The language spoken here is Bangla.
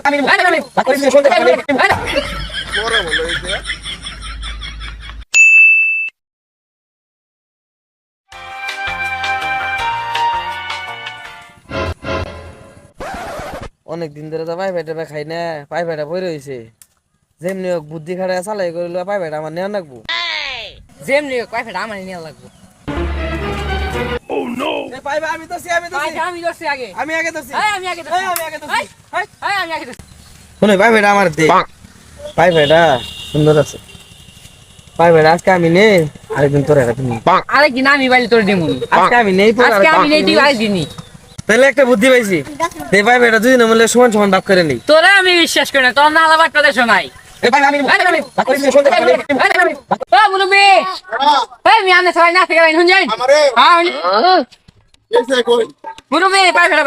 অনেক দিন ধরে তো পাই ভাইটা খাই না, পাই ভাইটা বই রয়েছে। যেমনি হোক বুদ্ধি খাটায় চালাই করিল, পাই ভাইটা আমার নেওয়া রাখবো। যেমনি পাই ফেটা আমার নিয়ে লাগবো। পাই ভাই আমি ধরছি, আমি ধরছি আগে। আমি আগে ধরছি। আমি আগে ধরছি। আমি আগে ধরছি। শোনো পাই ভাইটা আমার দে, পাই ভাইটা সুন্দর আছে। পাই ভাইটা আজকে আমি নেই, আরেকদিন তোর একটা তুমি। আরেকদিন আমি বাইরে তোর দিমুনি। আজকে আমি নেই, আজকে আমি নেই, তুই আরেকদিনই। তাহলে একটা বুদ্ধি পাইছি, দে পাই ভাইটা দুই নম্বরে সমান সমান ভাগ করে নেই। তোরা আমি বিশ্বাস করি না, তোর না আলাবার কথা শোনাই। মুরব্বী, আমি আনে সবাই না থেকে শুনছেন? মুরব্বী পাই ফেটা